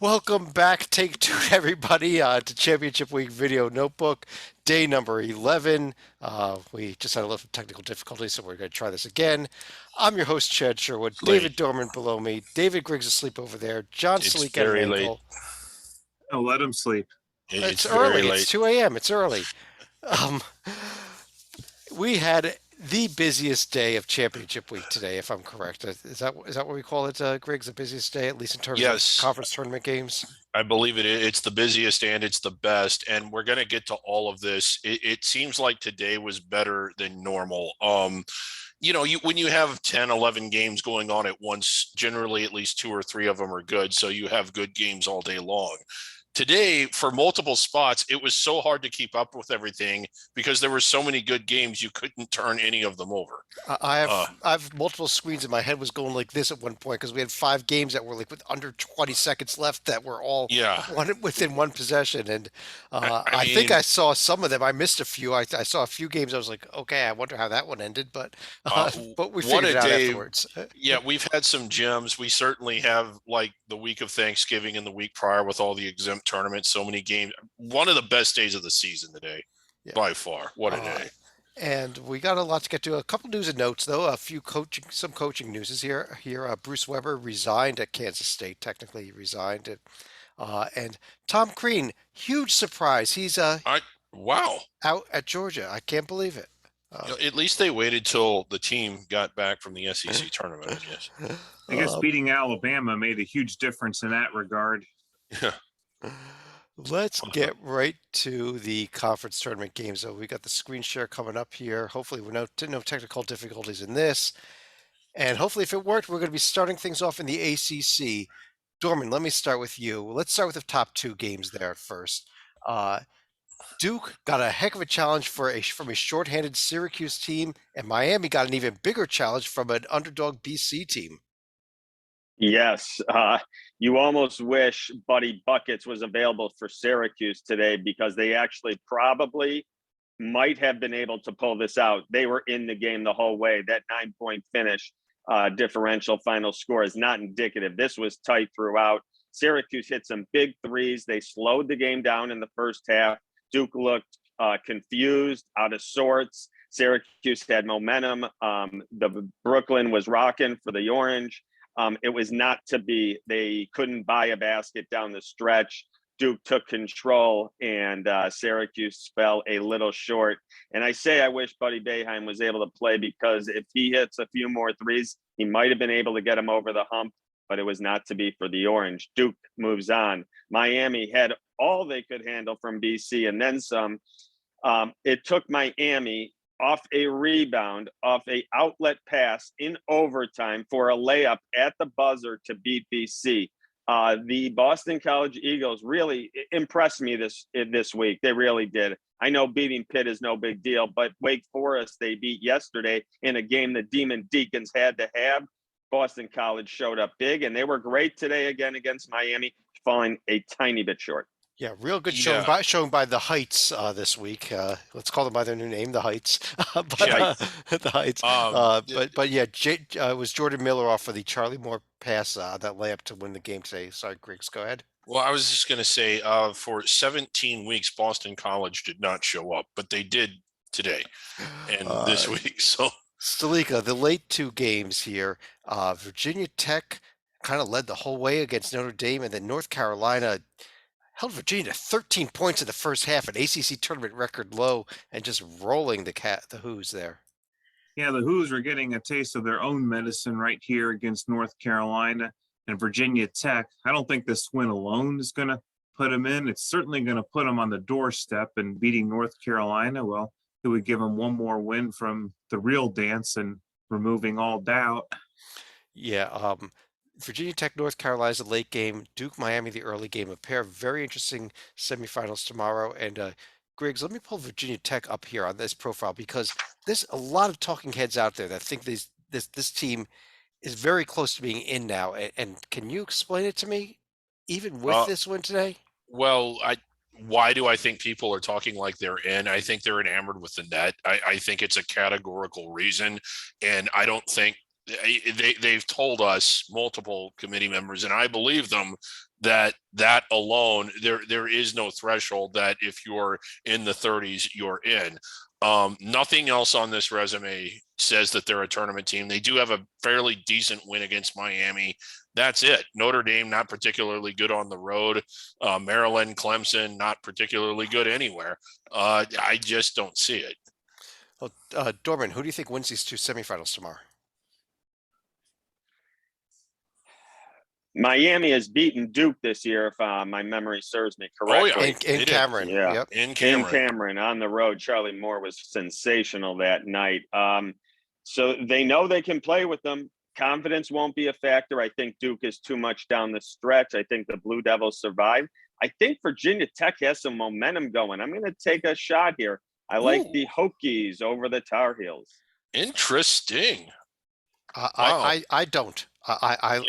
Welcome back, take two, everybody, to Championship Week Video Notebook, day number 11. We just had a little technical difficulty, so we're going to try this again. I'm your host, Chad Sherwood. It's late. David Dorman below me. David Griggs asleep over there. John It's Sleek at an very late. angle. Oh, let him sleep. It's It's very early. It's late. 2 a.m. It's early. Um, we had the busiest day of Championship Week today, if I'm correct. Is that what we call it, Griggs? The busiest day, at least in terms of Yes, conference tournament games? I believe it. It's the busiest and it's the best. And we're going to get to all of this. It seems like today was better than normal. When you have 10, 11 games going on at once, generally at least two or three of them are good. So you have good games all day long. Today, for multiple spots, it was so hard to keep up with everything because there were so many good games you couldn't turn any of them over. I Uh, have multiple screens and my head was going like this at one point because we had five games that were like with under 20 seconds left that were all yeah, within one possession. And I, I I think mean, I saw some of them. I missed a few. I saw a few games. I was like, okay, I wonder how that one ended, but Uh, but we what figured it a out day. afterwards. Yeah, we've had some gems. We certainly have like the week of Thanksgiving and the week prior with all the exempt tournaments, so many games. One of the best days of the season today, Yeah. by far. What a Uh, day. and we got a lot to get to. A couple news and notes, though. A few coaching, some coaching news is here. Bruce Weber resigned at Kansas State. Technically, he resigned. And Tom Crean, huge surprise. He's I Wow. out at Georgia. I can't believe it. Um, At least they waited till the team got back from the SEC tournament, I guess. I guess um, beating Alabama made a huge difference in that regard. Yeah. let's get right to the conference tournament games. So we got the screen share coming up here. Hopefully, we no technical difficulties in this. And hopefully, if it worked, we're going to be starting things off in the ACC. Dorman, let me start with you. Let's start with the top two games there first. Uh, Duke got a heck of a challenge from a shorthanded Syracuse team, and Miami got an even bigger challenge from an underdog BC team. Yes, you almost wish Buddy Buckets was available for Syracuse today because they actually probably might have been able to pull this out. They were in the game the whole way. That 9-point finish differential final score is not indicative. This was tight throughout. Syracuse hit some big threes. They slowed the game down in the first half. Duke looked confused, out of sorts. Syracuse had momentum. The Brooklyn was rocking for the Orange. It was not to be. They couldn't buy a basket down the stretch. Duke took control, and Syracuse fell a little short. And I say I wish Buddy Boeheim was able to play because if he hits a few more threes, he might have been able to get him over the hump, but it was not to be for the Orange. Duke moves on. Miami had all they could handle from BC and then some. It took Miami off a rebound, off a outlet pass in overtime for a layup at the buzzer to beat BC. The Boston College Eagles really impressed me this week. They really did. I know beating Pitt is no big deal, but Wake Forest they beat yesterday in a game the Demon Deacons had to have. Boston College showed up big, and they were great today again against Miami, falling a tiny bit short. Yeah, real good showing Yeah. by the Heights this week. Let's call them by their new name, the Heights. but Yeah. the Heights. Um, But yeah, it was Jordan Miller off for the Charlie Moore pass that layup to win the game today. Sorry, Griggs, go ahead. well, I was just going to say for 17 weeks, Boston College did not show up, but they did today and Uh, this week. So, Stalika, the late two games here. Virginia Tech kind of led the whole way against Notre Dame, and then North Carolina held Virginia to 13 points in the first half, an ACC tournament record low, and just rolling the Hoos there. Yeah, the Hoos are getting a taste of their own medicine right here against North Carolina and Virginia Tech. I don't think this win alone is going to put them in. It's certainly going to put them on the doorstep, and beating North Carolina, well, it would give them one more win from the real dance and removing all doubt. Yeah, Virginia Tech, North Carolina's a late game. Duke, Miami, the early game. A pair of very interesting semifinals tomorrow. And Griggs, let me pull Virginia Tech up here on this profile because there's a lot of talking heads out there that think this team is very close to being in now. And can you explain it to me, even with uh, this win today? well, why do I think people are talking like they're in? I think they're enamored with the net. I think it's a categorical reason. And I don't think they've told us, multiple committee members, and I believe them, that alone, there is no threshold that if you're in the 30s, you're in. Nothing else on this resume says that they're a tournament team. They do have a fairly decent win against Miami. That's it. Notre Dame, not particularly good on the road. Maryland, Clemson, not particularly good anywhere. I just don't see it. Well, Dorman, who do you think wins these two semifinals tomorrow? Miami has beaten Duke this year, if my memory serves me correctly. Oh, yeah. In They did. Cameron. Yeah. Yep. In In Cameron. Cameron on the road. Charlie Moore was sensational that night. So they know they can play with them. Confidence won't be a factor. I think Duke is too much down the stretch. I think the Blue Devils survive. I think Virginia Tech has some momentum going. I'm going to take a shot here. I like Ooh. the Hokies over the Tar Heels. Interesting. I don't. I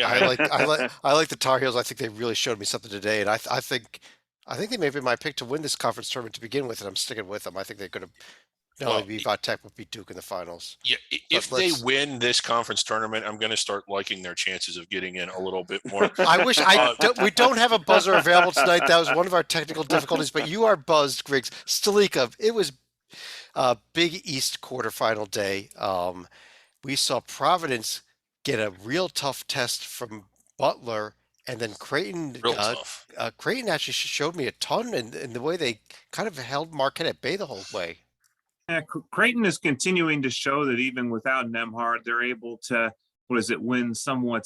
like the Tar Heels. I think they really showed me something today, and I think they may be my pick to win this conference tournament to begin with, and I'm sticking with them. I think they're going to not only beat Tech but beat Duke in the finals. Yeah, if they win this conference tournament, I'm going to start liking their chances of getting in a little bit more. I wish we don't have a buzzer available tonight. That was one of our technical difficulties, but you are buzzed, Griggs. Stalika, it was Big East quarterfinal day. We saw Providence get a real tough test from Butler, and then Creighton. Real tough. Creighton actually showed me a ton in the way they kind of held Marquette at bay the whole way. Yeah, Creighton is continuing to show that even without Nemhard, they're able to, win somewhat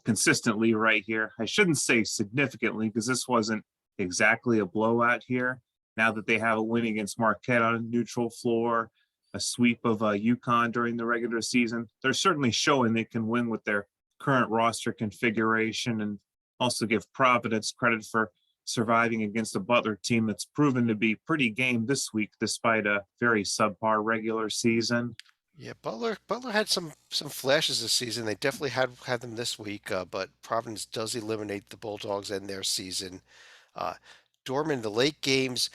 consistently right here. I shouldn't say significantly because this wasn't exactly a blowout here. Now that they have a win against Marquette on a neutral floor, a sweep of UConn during the regular season, they're certainly showing they can win with their current roster configuration, and also give Providence credit for surviving against a Butler team that's proven to be pretty game this week, despite a very subpar regular season. Yeah, Butler had some flashes this season. They definitely had them this week, but Providence does eliminate the Bulldogs and their season. Dorman, the late games,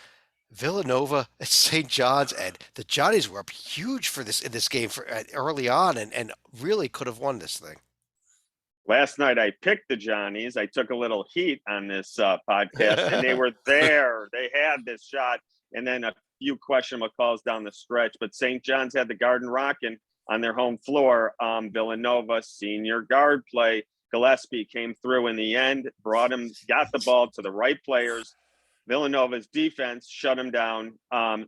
Villanova at St. John's, and the Johnnies were up huge for this in this game for early on, and really could have won this thing. Last night I picked the Johnnies. I took a little heat on this podcast, and they were there. They had this shot, and then a few questionable calls down the stretch. But St. John's had the Garden rocking on their home floor. Villanova senior guard play. Gillespie came through in the end, got the ball to the right players. Villanova's defense shut him down.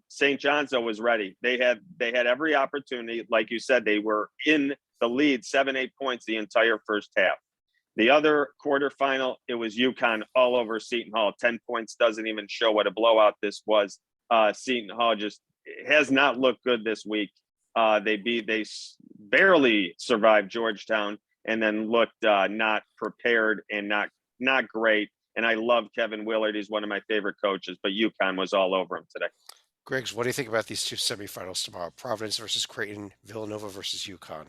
St. John's, though, was ready. They had every opportunity. Like you said, they were in the lead 7-8 points the entire first half. The other quarterfinal, it was UConn all over Seton Hall. 10 points doesn't even show what a blowout this was. Seton Hall just has not looked good this week. They barely survived Georgetown, and then looked not prepared and not great. And I love Kevin Willard. He's one of my favorite coaches, but UConn was all over him today. Griggs, what do you think about these two semifinals tomorrow? Providence versus Creighton, Villanova versus UConn.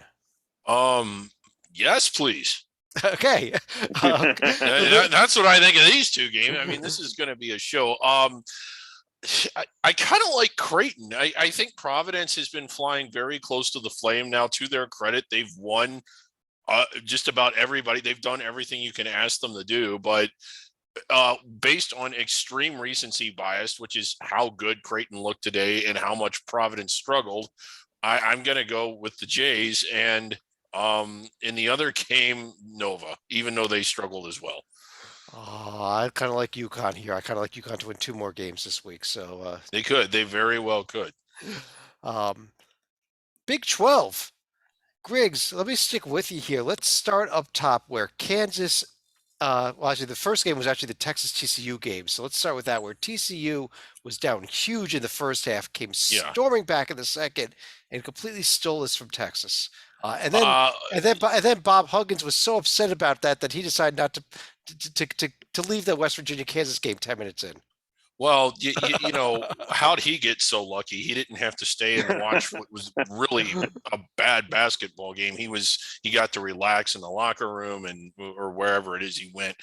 Yes, please. Okay. That's what I think of these two games. I mean, this is going to be a show. I kind of like Creighton. I think Providence has been flying very close to the flame now. To their credit, they've won just about everybody. They've done everything you can ask them to do, but based on extreme recency bias, which is how good Creighton looked today and how much Providence struggled, I'm going to go with the Jays. And in the other game, Nova, even though they struggled as well. I kind of like UConn here. I kind of like UConn to win 2 more games this week. So they very well could. Big 12. Griggs, let me stick with you here. Let's start up top where Kansas, actually the first game was actually the Texas TCU game. So let's start with that, where TCU was down huge in the first half, came storming back in the second, and completely stole this from Texas. And then Bob Huggins was so upset about that he decided not to leave the West Virginia Kansas game 10 minutes in. Well, you know, how'd he get so lucky? He didn't have to stay and watch what was really a bad basketball game. He got to relax in the locker room and or wherever it is he went.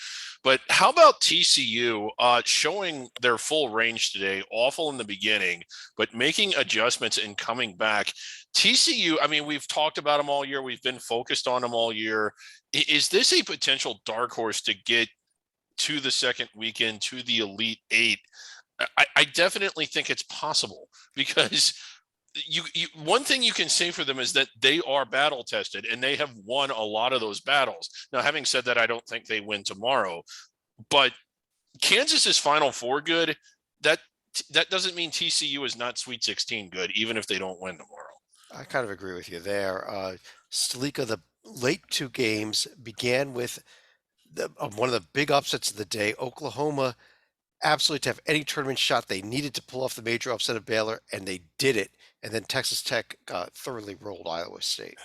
But how about TCU showing their full range today? Awful in the beginning, but making adjustments and coming back. TCU, I mean, we've talked about them all year. We've been focused on them all year. Is this a potential dark horse to get to the second weekend, to the Elite Eight? I definitely think it's possible because you one thing you can say for them is that they are battle tested and they have won a lot of those battles. Now, having said that, I don't think they win tomorrow, but Kansas is Final Four good. That doesn't mean TCU is not Sweet 16 good, even if they don't win tomorrow. I kind of agree with you there. Stalika, the late two games began with one of the big upsets of the day. Oklahoma, absolutely to have any tournament shot, they needed to pull off the major upset of Baylor, and they did it. And then Texas Tech thoroughly rolled Iowa State.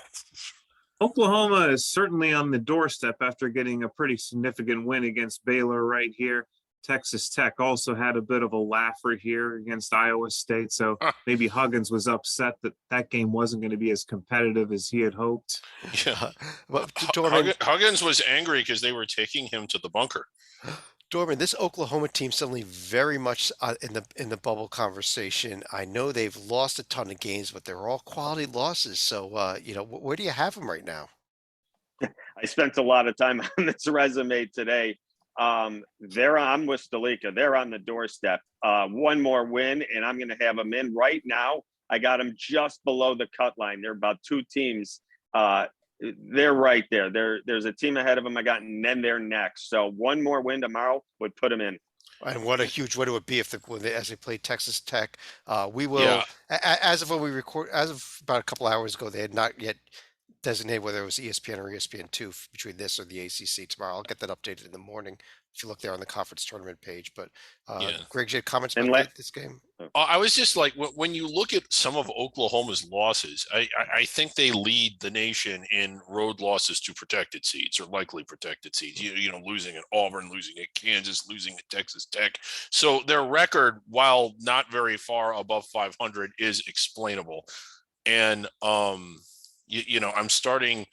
Oklahoma is certainly on the doorstep after getting a pretty significant win against Baylor right here. Texas Tech also had a bit of a laugher here against Iowa State. So maybe Huggins was upset that that game wasn't going to be as competitive as he had hoped. Yeah. Well, Huggins was angry because they were taking him to the bunker. Dorman, this Oklahoma team suddenly very much in the bubble conversation. I know they've lost a ton of games, but they're all quality losses. So, you know, where do you have them right now? I spent a lot of time on this resume today. I'm with Stalika. They're on the doorstep. One more win, and I'm going to have them in right now. I got them just below the cut line. They're about two teams. They're right there. There's a team ahead of them I got, and then they're next. So one more win tomorrow would put them in. And what a huge win it would be if as they play Texas Tech. We will, as of when we record, as of about a couple hours ago, they had not yet designated whether it was ESPN or ESPN2 between this or the ACC tomorrow. I'll get that updated in the morning if you look there on the conference tournament page. But Greg, you had comments about this game? I was just like, when you look at some of Oklahoma's losses, I think they lead the nation in road losses to protected seeds or likely protected seeds. You know, losing at Auburn, losing at Kansas, losing at Texas Tech. So their record, while not very far above 500, is explainable. And you know, I'm starting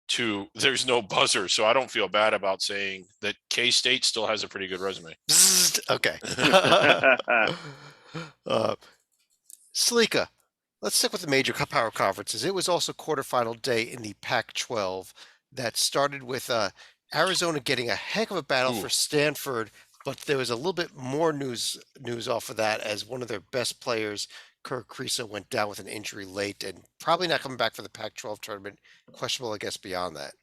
to, there's no buzzer, so I don't feel bad about saying that K-State still has a pretty good resume. Okay. Salika, let's stick with the major power conferences. It was also quarterfinal day in the Pac-12 that started with Arizona getting a heck of a battle for Stanford, but there was a little bit more news off of that as one of their best players, Kirk Kriisa, went down with an injury late and probably not coming back for the Pac-12 tournament. Questionable, I guess, beyond that.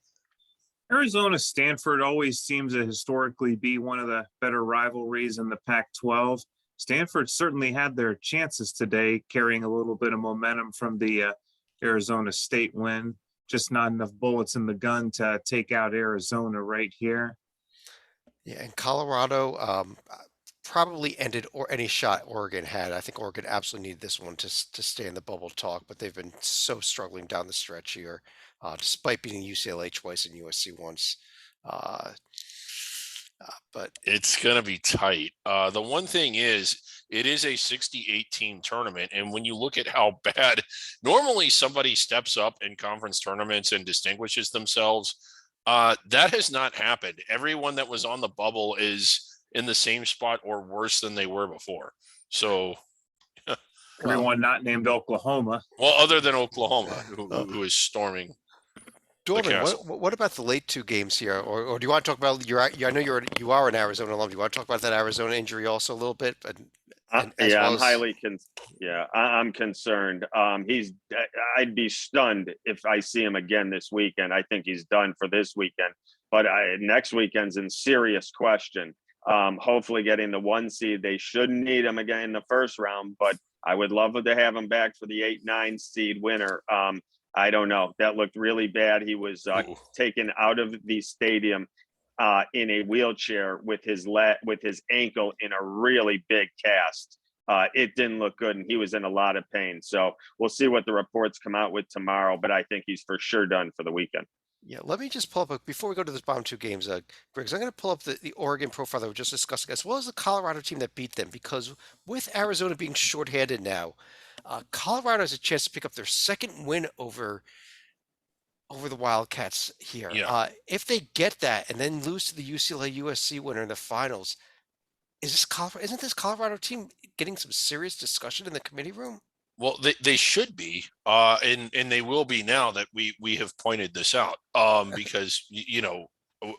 Arizona Stanford always seems to historically be one of the better rivalries in the Pac-12. Stanford certainly had their chances today, carrying a little bit of momentum from the Arizona State win. Just not enough bullets in the gun to take out Arizona right here. Yeah, and Colorado probably ended or any shot Oregon had. I think Oregon absolutely needed this one to stay in the bubble talk, but they've been so struggling down the stretch here, despite beating UCLA twice and USC once. But it's going to be tight. The one thing is, it is a 68 team tournament. And when you look at how bad, normally somebody steps up in conference tournaments and distinguishes themselves. That has not happened. Everyone that was on the bubble is in the same spot or worse than they were before. So everyone not named Oklahoma. Well, other than Oklahoma, who is storming. Dorman, what about the late two games here, or do you want to talk about I know you are an Arizona alum. Do you want to talk about that Arizona injury also a little bit? I'm concerned. I'd be stunned if I see him again this weekend. I think he's done for this weekend, but next weekend's in serious question. Hopefully getting the 1 seed. They shouldn't need him again in the first round, but I would love to have him back for the 8-9 seed winner. I don't know. That looked really bad. He was taken out of the stadium in a wheelchair with his ankle in a really big cast. It didn't look good, and he was in a lot of pain. So we'll see what the reports come out with tomorrow, but I think he's for sure done for the weekend. Yeah, let me just pull up before we go to those bottom two games, Griggs. I'm going to pull up the Oregon profile that we were just discussing, as well as the Colorado team that beat them, because with Arizona being shorthanded now, Colorado has a chance to pick up their second win over the Wildcats here. Yeah. If they get that and then lose to the UCLA USC winner in the finals, isn't this Colorado team getting some serious discussion in the committee room? Well, they should be, and they will be now that we have pointed this out, because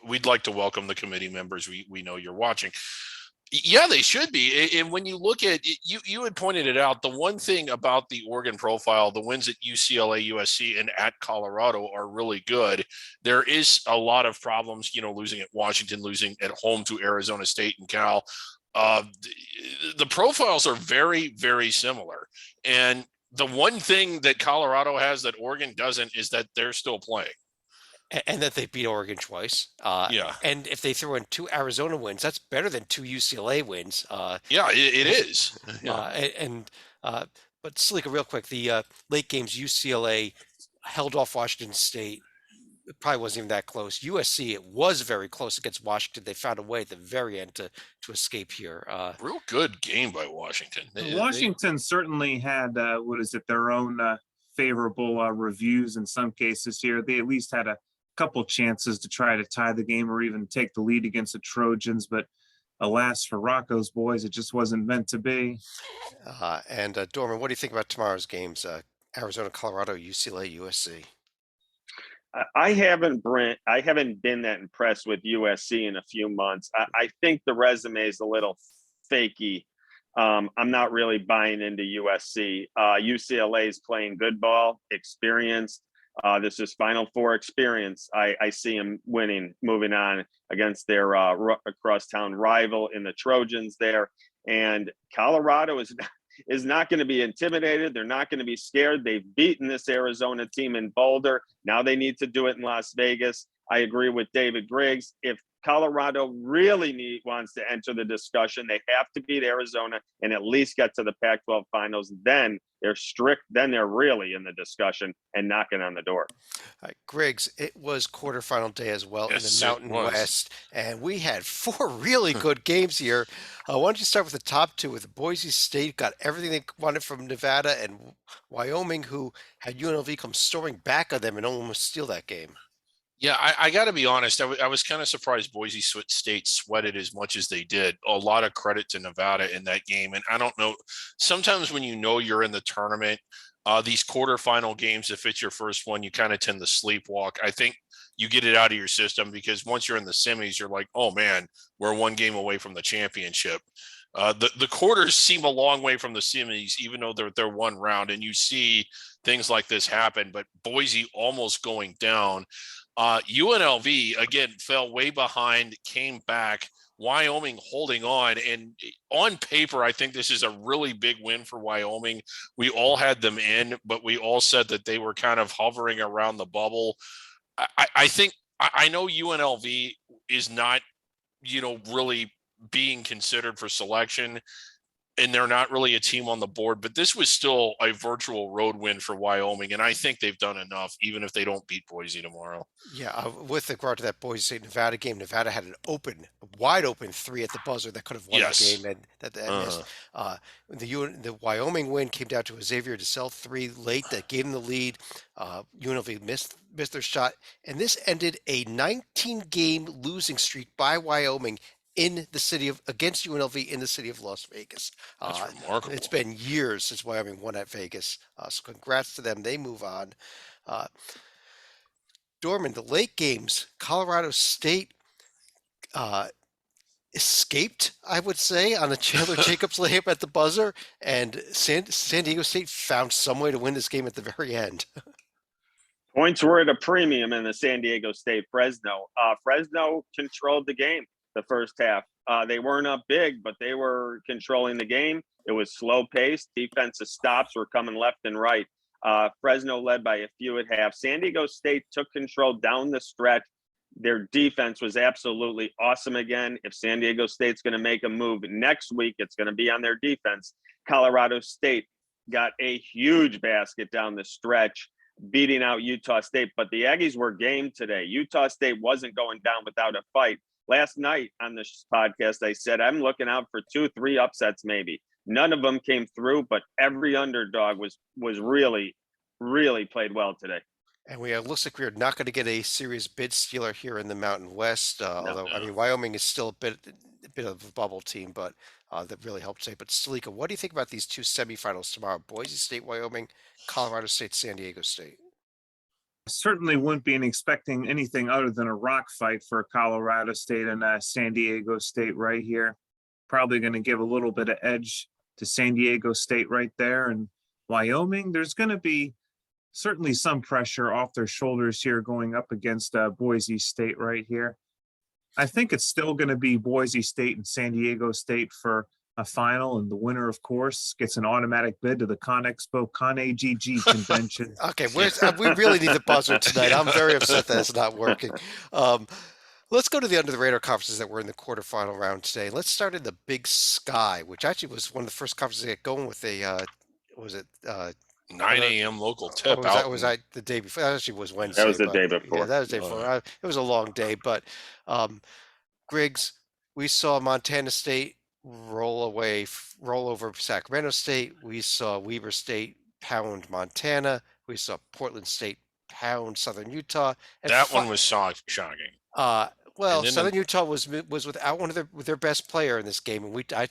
we'd like to welcome the committee members. We know you're watching. Yeah, they should be. And when you look at you had pointed it out. The one thing about the Oregon profile, the wins at UCLA, USC, and at Colorado are really good. There is a lot of problems, losing at Washington, losing at home to Arizona State and Cal. Uh, the profiles are very, very similar. And the one thing that Colorado has that Oregon doesn't is that they're still playing. And that they beat Oregon twice. Yeah. And if they throw in two Arizona wins, that's better than two UCLA wins. Yeah, it is. Yeah. But Salika, real quick, the late games, UCLA held off Washington State. It probably wasn't even that close. USC, it was very close against Washington. They found a way at the very end to escape here. Real good game by Washington. Washington certainly had their own favorable reviews in some cases here. They at least had a couple chances to try to tie the game or even take the lead against the Trojans, but alas for Rocco's boys, it just wasn't meant to be. Dorman, what do you think about tomorrow's games? Arizona, Colorado, UCLA, USC. I haven't been that impressed with USC in a few months. I think the resume is a little fakey. I'm not really buying into USC. UCLA is playing good ball, experienced. This is Final Four experience. I see them winning, moving on against their crosstown rival in the Trojans there. And Colorado is not going to be intimidated. They're not going to be scared. They've beaten this Arizona team in Boulder. Now they need to do it in Las Vegas. I agree with David Griggs. If Colorado really wants to enter the discussion, they have to beat Arizona and at least get to the Pac-12 finals. Then they're really in the discussion and knocking on the door. Griggs, it was quarterfinal day as well in Yes, the Mountain West, and we had four really good games here. Why don't you start with the top two with Boise State, got everything they wanted from Nevada, and Wyoming, who had UNLV come storming back on them and almost steal that game. Yeah, I got to be honest. I was kind of surprised Boise State sweated as much as they did. A lot of credit to Nevada in that game. And I don't know, sometimes when you're in the tournament, these quarterfinal games, if it's your first one, you kind of tend to sleepwalk. I think you get it out of your system because once you're in the semis, you're like, oh man, we're one game away from the championship. The quarters seem a long way from the semis, even though they're one round, and you see things like this happen. But Boise almost going down. UNLV again fell way behind, came back. Wyoming holding on, and on paper, I think this is a really big win for Wyoming. We all had them in, but we all said that they were kind of hovering around the bubble. I know UNLV is not, really being considered for selection, and they're not really a team on the board, but this was still a virtual road win for Wyoming, and I think they've done enough, even if they don't beat Boise tomorrow. Yeah, with regard to that Boise State Nevada game, Nevada had a wide open three at the buzzer that could have won the game, and that missed. The Wyoming win came down to a Xavier DeSalle three late that gave them the lead. UNLV missed their shot, and this ended a 19-game losing streak by Wyoming against UNLV in the city of Las Vegas. That's remarkable. It's been years since Wyoming won at Vegas. So congrats to them. They move on. Dorman, the late games, Colorado State escaped, I would say, on the Chandler Jacobs layup at the buzzer, and San Diego State found some way to win this game at the very end. Points were at a premium in the San Diego State Fresno. Fresno controlled the game the first half. They weren't up big, but they were controlling the game. It was slow paced. Defensive stops were coming left and right. Fresno led by a few at half. San Diego State took control down the stretch. Their defense was absolutely awesome again. If San Diego State's going to make a move next week, it's going to be on their defense. Colorado State got a huge basket down the stretch. beating out Utah State. But the Aggies were game today. Utah State wasn't going down without a fight. Last night on this podcast, I said, I'm looking out for 2-3 upsets maybe. None of them came through, but every underdog was really, really played well today. And looks like we're not going to get a serious bid stealer here in the Mountain West. Although, I mean, Wyoming is still a bit of a bubble team, but that really helped today. But Stalika, what do you think about these two semifinals tomorrow? Boise State, Wyoming, Colorado State, San Diego State. Certainly wouldn't be expecting anything other than a rock fight for Colorado State and San Diego State right here. Probably going to give a little bit of edge to San Diego State right there. And Wyoming, there's going to be certainly some pressure off their shoulders here going up against Boise State right here. I think it's still going to be Boise State and San Diego State for a final, and the winner, of course, gets an automatic bid to the ConExpo ConAGG convention. Okay, we really need the buzzer tonight. I'm very upset that it's not working. Let's go to the under the radar conferences that were in the quarterfinal round today. Let's start in the Big Sky, which actually was one of the first conferences to get going with a 9 a.m. local tip. Was I the day before? That actually was Wednesday. That was the day before. Yeah, that was the day before. It was a long day, but Griggs, we saw Montana State roll over Sacramento State. We saw Weber State pound Montana. We saw Portland State pound Southern Utah. And that one was shocking. Well, Southern Utah was without one of their best player in this game, and I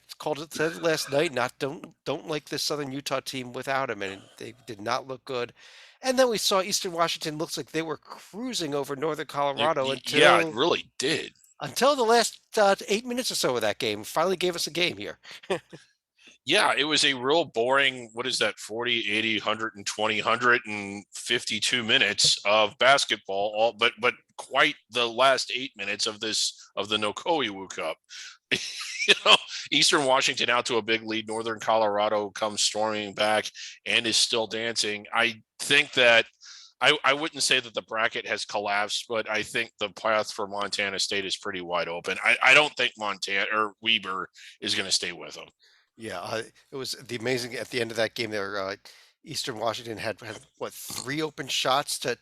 said it last night. Don't like this Southern Utah team without him, and they did not look good. And then we saw Eastern Washington looks like they were cruising over Northern Colorado it really did until the last 8 minutes or so of that game. Finally gave us a game here. Yeah, it was a real boring, what is that, 40, 80, 120, 152 minutes of basketball, but quite the last 8 minutes of the Nokoiwu Cup. Eastern Washington out to a big lead. Northern Colorado comes storming back and is still dancing. I think that I wouldn't say that the bracket has collapsed, but I think the path for Montana State is pretty wide open. I don't think Montana or Weber is going to stay with them. Yeah, it was amazing at the end of that game there. Eastern Washington had what 3 open shots to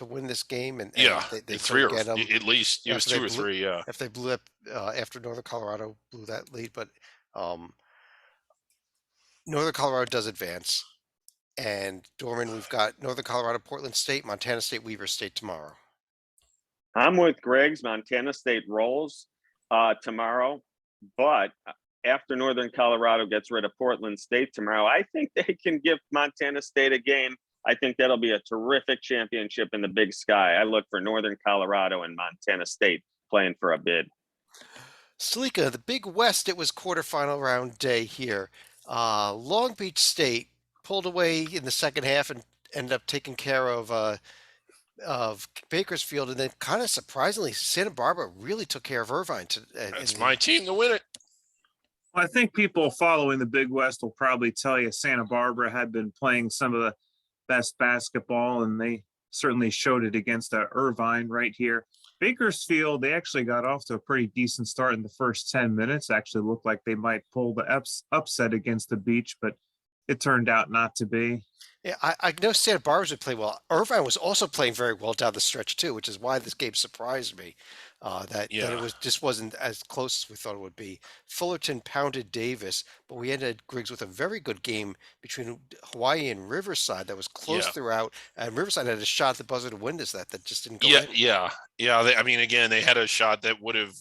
win this game, and they 3 or get them. At least it was 2 or 3. Yeah, if they blew up after Northern Colorado blew that lead, but Northern Colorado does advance, and Dorman, we've got Northern Colorado, Portland State, Montana State, Weber State tomorrow. I'm with Greg's. Montana State rolls tomorrow, but after Northern Colorado gets rid of Portland State tomorrow, I think they can give Montana State a game. I think that'll be a terrific championship in the Big Sky. I look for Northern Colorado and Montana State playing for a bid. Stalika, the Big West, it was quarterfinal round day here. Long Beach State pulled away in the second half and ended up taking care of Bakersfield, and then kind of surprisingly, Santa Barbara really took care of Irvine. That's my team to win it. Well, I think people following the Big West will probably tell you Santa Barbara had been playing some of the best basketball, and they certainly showed it against Irvine right here. Bakersfield, they actually got off to a pretty decent start in the first 10 minutes. Actually looked like they might pull the upset against the Beach, but it turned out not to be. Yeah, I know Santa Barbara would play well. Irvine was also playing very well down the stretch too, which is why this game surprised me. That it just wasn't as close as we thought it would be. Fullerton pounded Davis, but we ended Griggs with a very good game between Hawaii and Riverside that was close throughout. And Riverside had a shot at the buzzer to win this that just didn't go in. Yeah. I mean, again, they had a shot that would have,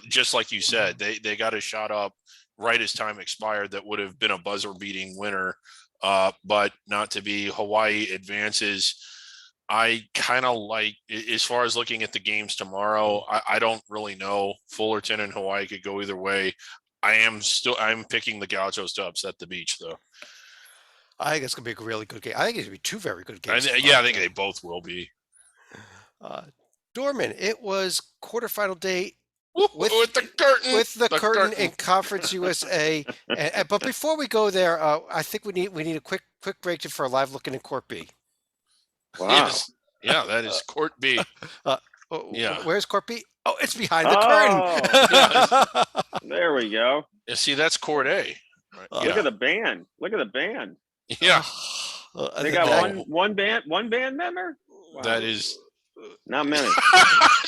just like you said, they got a shot up right as time expired that would have been a buzzer beating winner, but not to be. Hawaii advances. I kind of like, as far as looking at the games tomorrow, I don't really know. Fullerton and Hawaii could go either way. I'm picking the Gauchos to upset the Beach, though. I think it's going to be a really good game. I think it's going to be 2 very good games. I think they both will be. Dorman, it was quarterfinal day with the curtain. With the curtain in Conference USA. But before we go there, I think we need a quick break for a live look in Court B. Wow. Yes. Yeah, that is Court B. Where's Court B? Oh, it's behind the curtain. There we go. Yeah, see, that's Court A. Look at the band. Yeah. They got one band member. Wow. That is Not many.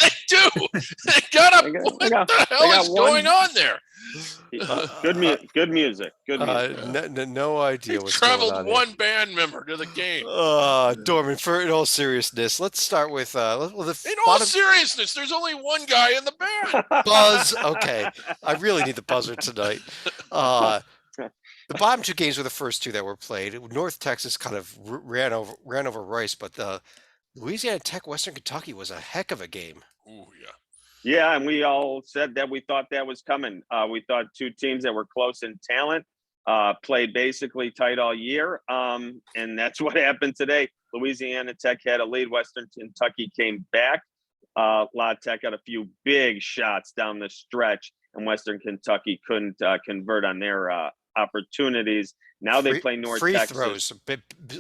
they do. They got a, what the hell is going on there? Good music. No idea They what's going traveled on one band member to the game. Dorman, in all seriousness, let's start with In all seriousness, there's only one guy in the band. Buzz. Okay, I really need the buzzer tonight. The bottom two games were the first two that were played. North Texas kind of ran over Rice, but the Louisiana Tech Western Kentucky was a heck of a game. Ooh, yeah. Yeah, and we all said that we thought that was coming. We thought two teams that were close in talent played basically tight all year, and that's what happened today. Louisiana Tech had a lead. Western Kentucky came back. La Tech got a few big shots down the stretch, and Western Kentucky couldn't convert on their opportunities. Now they play North Texas.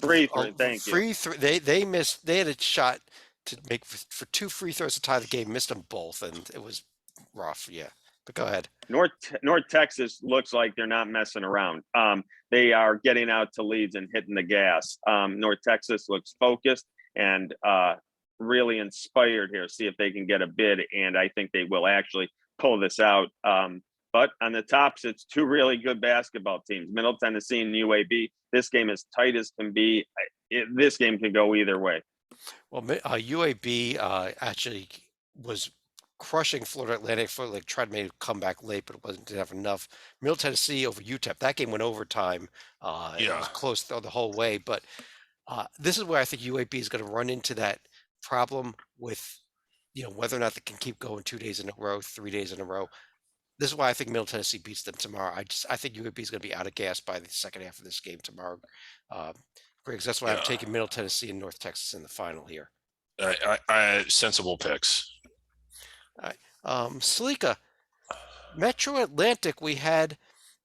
Free throws. Thank you. They missed. They had a shot to make for two free throws to tie the game. Missed them both, and it was rough. Yeah, but go ahead. North Texas looks like they're not messing around. They are getting out to leads and hitting the gas. North Texas looks focused and really inspired here. See if they can get a bid, and I think they will actually pull this out. But on the tops, it's two really good basketball teams, Middle Tennessee and UAB. This game is tight as can be. This game can go either way. Well, UAB actually was crushing Florida Atlantic. Florida Atlantic tried to make a comeback late, but didn't have enough. Middle Tennessee over UTEP. That game went overtime. It was close the whole way. But this is where I think UAB is going to run into that problem with, whether or not they can keep going 2 days in a row, 3 days in a row. This is why I think Middle Tennessee beats them tomorrow. I think UAB is going to be out of gas by the second half of this game tomorrow. Griggs, that's why I'm taking Middle Tennessee and North Texas in the final here. Sensible picks. All right. Salika, Metro Atlantic, we had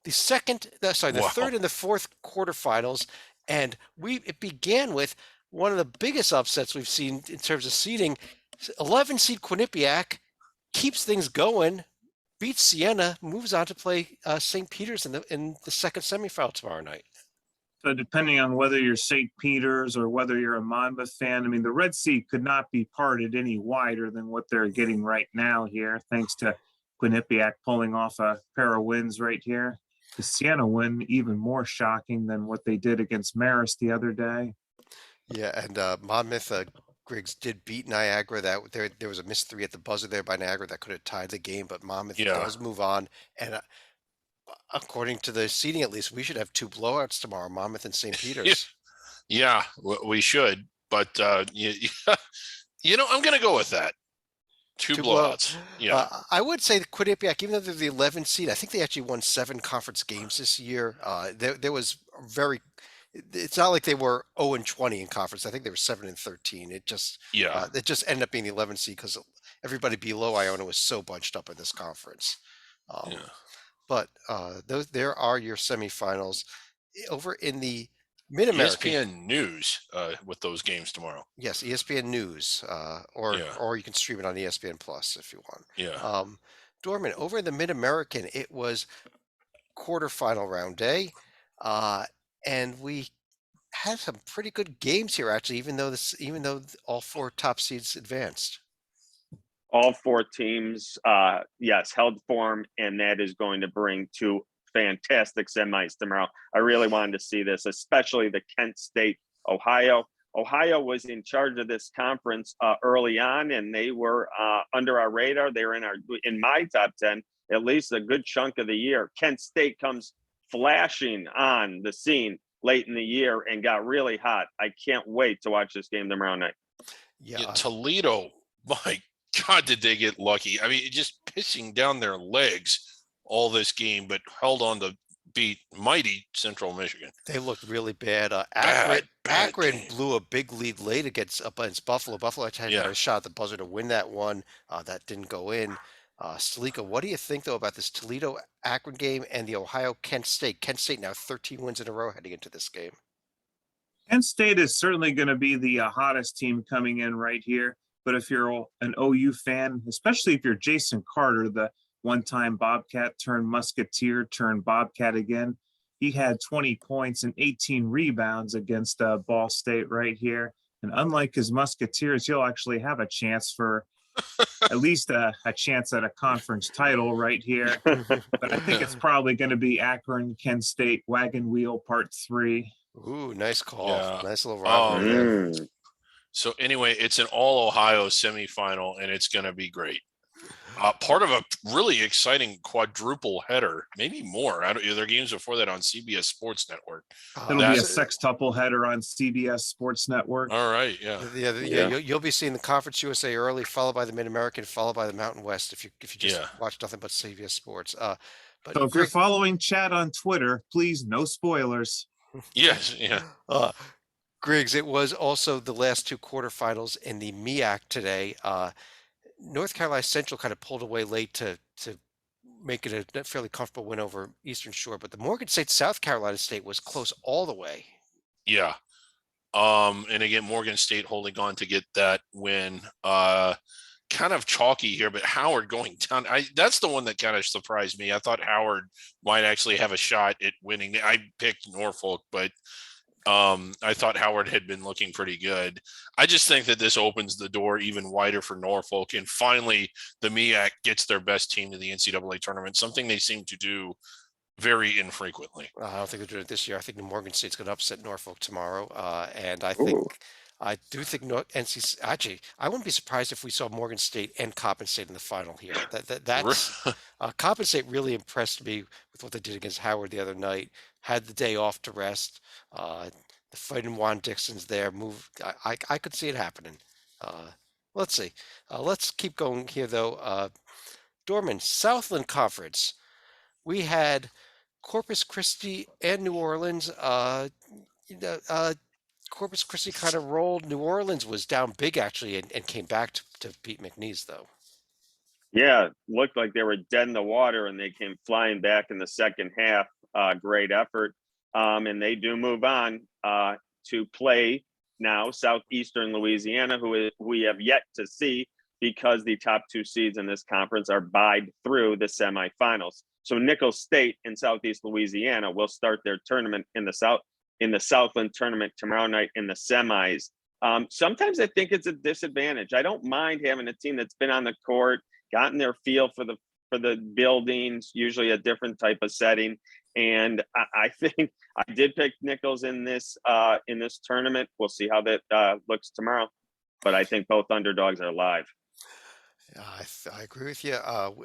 the third and the fourth quarterfinals, and it began with one of the biggest upsets we've seen in terms of seeding. 11 seed Quinnipiac keeps things going, beats Siena, moves on to play St. Peter's in the second semifinal tomorrow night. So depending on whether you're St. Peter's or whether you're a Monmouth fan, I mean, the Red Sea could not be parted any wider than what they're getting right now here, thanks to Quinnipiac pulling off a pair of wins right here. The Siena win even more shocking than what they did against Marist the other day. Yeah, and Monmouth, Griggs did beat Niagara. That there was a missed three at the buzzer there by Niagara that could have tied the game, but Monmouth does move on. And according to the seeding, at least, we should have two blowouts tomorrow, Monmouth and St. Peter's. Yeah, we should. But I'm going to go with that. Two blowouts. Yeah, I would say the Quinnipiac, even though they're the 11th seed, I think they actually won 7 conference games this year. There was it's not like they were 0-20 in conference. I think they were 7-13. It just ended up being the 11th seed because everybody below Iona was so bunched up in this conference. But there are your semifinals over in the Mid-American. ESPN News with those games tomorrow. Yes, ESPN News, or you can stream it on ESPN Plus if you want. Yeah. Dorman, over in the Mid-American, it was quarterfinal round day. And we had some pretty good games here, actually, even though all 4 top seeds advanced. All 4 teams, held form, and that is going to bring 2 fantastic semis tomorrow. I really wanted to see this, especially the Kent State, Ohio. Ohio was in charge of this conference early on, and they were under our radar. They were in my top 10, at least a good chunk of the year. Kent State comes flashing on the scene late in the year and got really hot. I can't wait to watch this game tomorrow night. Yeah, Toledo, my God, did they get lucky? I mean, just pissing down their legs all this game, but held on to beat mighty Central Michigan. They looked really bad. Akron blew a big lead late against Buffalo. Buffalo had a shot at the buzzer to win that one. That didn't go in. Salika, what do you think, though, about this Toledo-Akron game and the Ohio-Kent State? Kent State now 13 wins in a row heading into this game. Kent State is certainly going to be the hottest team coming in right here. But if you're an OU fan, especially if you're Jason Carter, the one-time Bobcat turned Musketeer turned Bobcat again, he had 20 points and 18 rebounds against Ball State right here. And unlike his Musketeers, he'll actually have a chance for at least a chance at a conference title right here. But I think it's probably going to be Akron, Kent State, Wagon Wheel Part 3. Ooh, nice call. Yeah. Nice little rivalry there. So anyway, it's an all Ohio semifinal, and it's going to be great. Part of a really exciting quadruple header, maybe more. There are games before that on CBS Sports Network. It'll be a sextuple header on CBS Sports Network. All right, yeah. You'll be seeing the Conference USA early, followed by the Mid-American, followed by the Mountain West. If you just watch nothing but CBS Sports. But so if you're following Chad on Twitter, please no spoilers. Yes, yeah. Griggs, it was also the last two quarterfinals in the MEAC today. North Carolina Central kind of pulled away late to make it a fairly comfortable win over Eastern Shore, but the Morgan State South Carolina State was close all the way. Yeah. And again, Morgan State holding on to get that win. Kind of chalky here, but Howard going down. That's the one that kind of surprised me. I thought Howard might actually have a shot at winning. I picked Norfolk, but I thought Howard had been looking pretty good. I just think that this opens the door even wider for Norfolk. And finally, the MEAC gets their best team to the NCAA tournament, something they seem to do very infrequently. I don't think they're doing it this year. I think Morgan State's going to upset Norfolk tomorrow. And I do think NC. Actually, I wouldn't be surprised if we saw Morgan State and Coppin State in the final here. That's Coppin State really impressed me with what they did against Howard the other night. Had the day off to rest. The Fighting Juan Dixon's there. I could see it happening. Let's see. Let's keep going here though. Dorman, Southland Conference. We had Corpus Christi and New Orleans. Corpus Christi kind of rolled. New Orleans was down big actually and came back to beat McNeese though. Yeah, looked like they were dead in the water and they came flying back in the second half. Great effort. And they do move on to play now Southeastern Louisiana, who we have yet to see because the top two seeds in this conference are buyed through the semifinals. So Nicholls State in Southeast Louisiana will start their tournament in the Southland tournament tomorrow night in the semis. Sometimes I think it's a disadvantage. I don't mind having a team that's been on the court, gotten their feel for the buildings, usually a different type of setting. And I think I did pick Nicholls in this tournament. We'll see how that looks tomorrow. But I think both underdogs are live. I agree with you.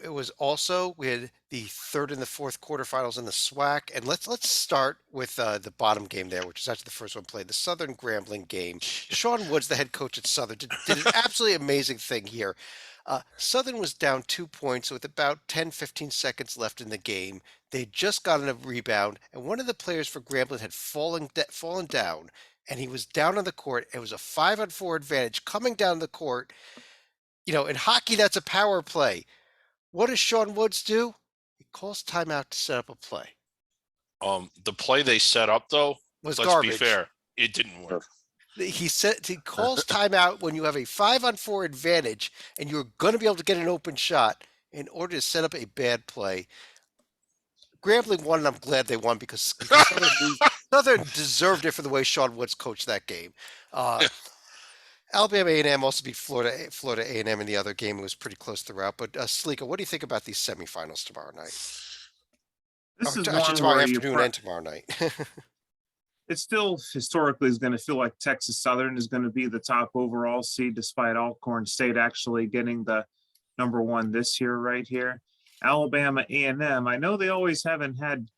It was also we had the third and the fourth quarterfinals in the SWAC, and let's start with the bottom game there, which is actually the first one played, the Southern Grambling game. Sean Woods, the head coach at Southern, did an absolutely amazing thing here. Southern was down 2 points with about 10-15 seconds left in the game. They just got a rebound, and one of the players for Grambling had fallen down, and he was down on the court. It was a 5-on-4 advantage coming down the court. You know, in hockey, that's a power play. What does Sean Woods do? He calls timeout to set up a play. The play they set up, though, was let's garbage. be fair, it didn't work. He calls timeout when you have a 5-on-4 advantage and you're going to be able to get an open shot in order to set up a bad play. Grambling won, and I'm glad they won because Southern deserved it for the way Sean Woods coached that game. Alabama A&M also beat Florida A&M in the other game. It was pretty close throughout. But Sleeka, what do you think about these semifinals tomorrow night? This is tomorrow afternoon and tomorrow night. It still historically is going to feel like Texas Southern is going to be the top overall seed, despite Alcorn State actually getting the number one this year right here. Alabama A&M, I know they always haven't had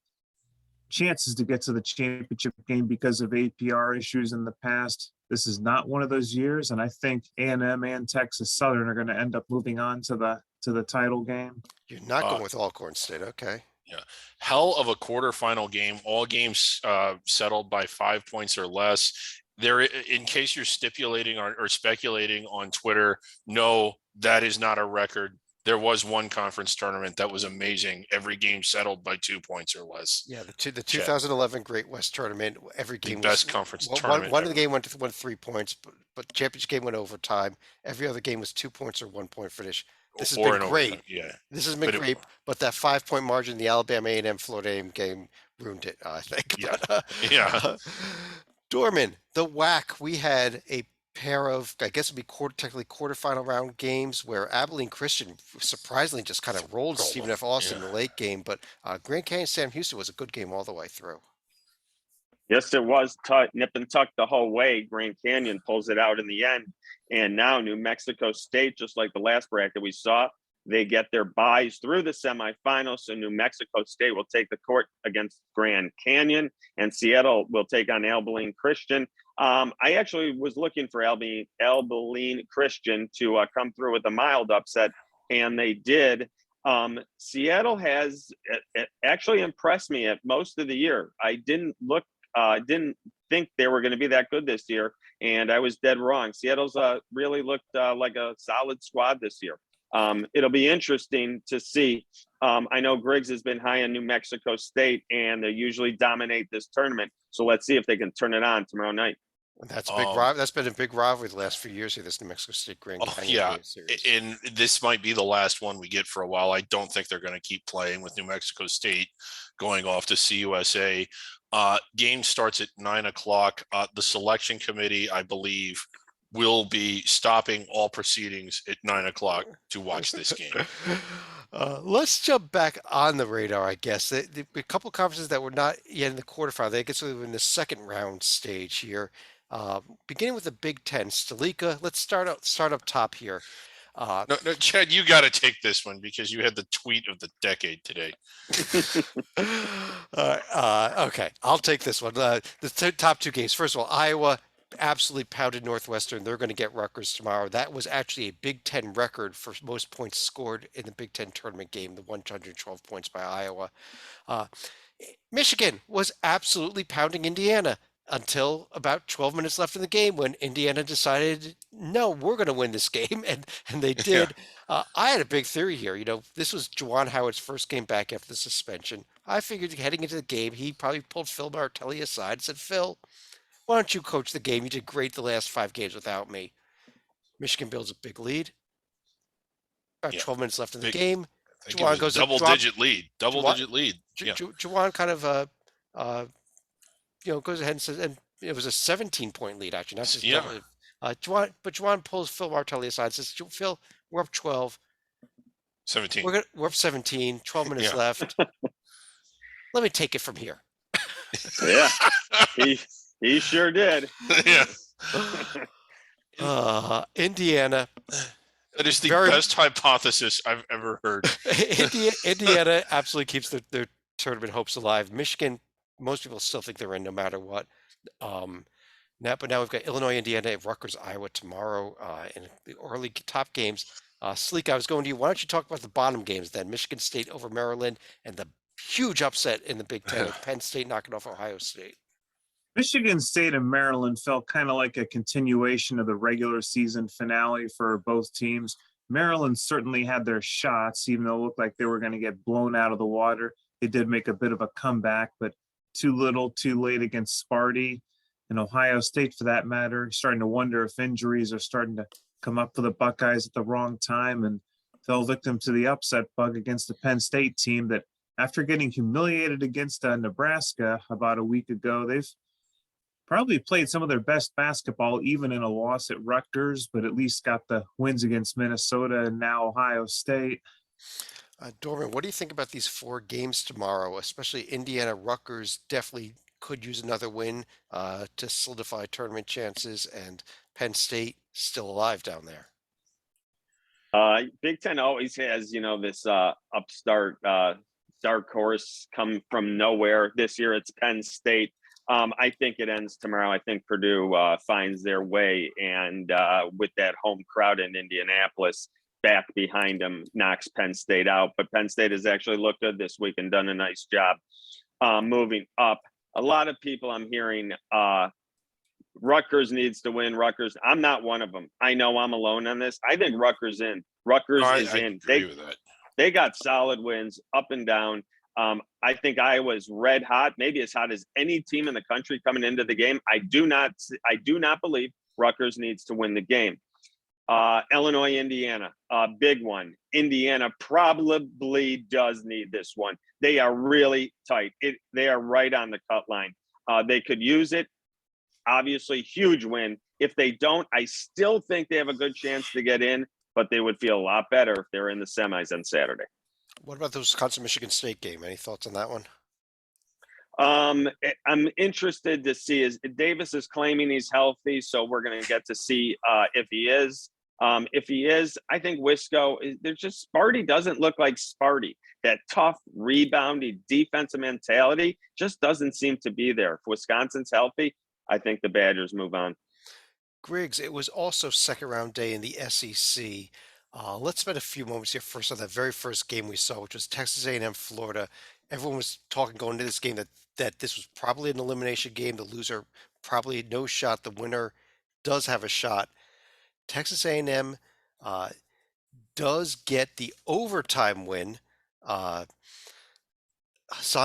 chances to get to the championship game because of APR issues in the past. This is not one of those years, and I think A&M and Texas Southern are going to end up moving on to the title game. You're not going with Alcorn State, okay? Yeah, hell of a quarterfinal game. All games settled by 5 points or less. There, in case you're stipulating or speculating on Twitter, no, that is not a record. There was one conference tournament that was amazing. Every game settled by 2 points or less. Yeah, the 2011 Great West Tournament. Every game the best conference tournament. One of the game went 3 points, but the championship game went overtime. Every other game was 2 points or 1 point finish. This has been great. Yeah, this has been great. But that 5 point margin, the Alabama A&M Florida A&M game ruined it, I think. Yeah. But, Yeah. Dorman, the WAC, we had a pair of, I guess it'd be technically quarterfinal round games where Abilene Christian surprisingly just kind of rolled Stephen F. Austin in Yeah. the late game, but Grand Canyon Sam Houston was a good game all the way through. Yes, it was nip and tuck the whole way. Grand Canyon pulls it out in the end. And now New Mexico State, just like the last bracket we saw, they get their buys through the semifinals. So New Mexico State will take the court against Grand Canyon, and Seattle will take on Abilene Christian. I actually was looking for Abilene Christian to come through with a mild upset, and they did. Seattle has actually impressed me at most of the year. I didn't think they were going to be that good this year, and I was dead wrong. Seattle's really looked like a solid squad this year. It'll be interesting to see. I know Griggs has been high on New Mexico State, and they usually dominate this tournament. So let's see if they can turn it on tomorrow night. That's big. That's been a big rivalry the last few years here. This New Mexico State Grand Canyon yeah, series. and this might be the last one we get for a while. I don't think they're going to keep playing with New Mexico State going off to CUSA. Game starts at 9 o'clock. The selection committee, I believe, will be stopping all proceedings at 9 o'clock to watch this game. Let's jump back on the radar, I guess. A couple of conferences that were not yet in the quarterfinal. They get sort of in the second round stage here. Beginning with the Big Ten, Stalika. Let's start up top here. No, Chad, you got to take this one because you had the tweet of the decade today. Okay, I'll take this one. The top two games. First of all, Iowa absolutely pounded Northwestern. They're going to get Rutgers tomorrow. That was actually a Big Ten record for most points scored in the Big Ten tournament game, the 112 points by Iowa. Michigan was absolutely pounding Indiana until about 12 minutes left in the game when Indiana decided, no, we're going to win this game, and they did. Yeah. I had a big theory here. This was Juwan Howard's first game back after the suspension. I figured heading into the game, he probably pulled Phil Martelli aside and said, Phil, why don't you coach the game? You did great the last 5 games without me. Michigan builds a big lead. About 12 minutes left in the game. Juwan goes double-digit lead. Double-digit lead. Juwan kind of goes ahead and says, and it was a 17-point lead actually, not just double. Juwan pulls Phil Martelli aside and says, Phil, we're up 12. 17. We're up 17. 12 minutes left. Let me take it from here. Yeah, he sure did. Yeah. Indiana. That is the best hypothesis I've ever heard. Indiana absolutely keeps their tournament hopes alive. Michigan, most people still think they're in no matter what. But now we've got Illinois, Indiana, Rutgers, Iowa tomorrow in the early top games. Sleek, I was going to you. Why don't you talk about the bottom games then? Michigan State over Maryland and the huge upset in the Big Ten with Penn State knocking off Ohio State. Michigan State and Maryland felt kind of like a continuation of the regular season finale for both teams. Maryland certainly had their shots, even though it looked like they were going to get blown out of the water. They did make a bit of a comeback, but too little, too late against Sparty and Ohio State, for that matter. Starting to wonder if injuries are starting to come up for the Buckeyes at the wrong time and fell victim to the upset bug against the Penn State team that, after getting humiliated against Nebraska about a week ago, they've probably played some of their best basketball, even in a loss at Rutgers, but at least got the wins against Minnesota and now Ohio State. Dorman, what do you think about these 4 games tomorrow, especially Indiana? Rutgers definitely could use another win to solidify tournament chances, and Penn State still alive down there. Big Ten always has, this upstart dark horse come from nowhere. This year it's Penn State. I think it ends tomorrow. I think Purdue finds their way, and with that home crowd in Indianapolis back behind them, knocks Penn State out. But Penn State has actually looked good this week and done a nice job moving up. A lot of people I'm hearing, Rutgers needs to win. Rutgers, I'm not one of them. I know I'm alone on this. I think Rutgers in. Rutgers is in. Agree with that. They got solid wins up and down. I think Iowa's red hot, maybe as hot as any team in the country coming into the game. I do not believe Rutgers needs to win the game. Illinois, Indiana, big one. Indiana probably does need this one. They are really tight. They are right on the cut line. They could use it. Obviously, huge win. If they don't, I still think they have a good chance to get in, but they would feel a lot better if they're in the semis on Saturday. What about the Wisconsin-Michigan State game? Any thoughts on that one? I'm interested to see. Davis is claiming he's healthy, so we're going to get to see if he is. If he is, I think Wisco. There's just Sparty doesn't look like Sparty. That tough, rebounding, defensive mentality just doesn't seem to be there. If Wisconsin's healthy, I think the Badgers move on. Griggs, it was also second round day in the SEC. Let's spend a few moments here first on that very first game we saw, which was Texas A&M Florida. Everyone was talking going into this game that this was probably an elimination game. The loser probably no shot. The winner does have a shot. Texas A&M does get the overtime win. Hassan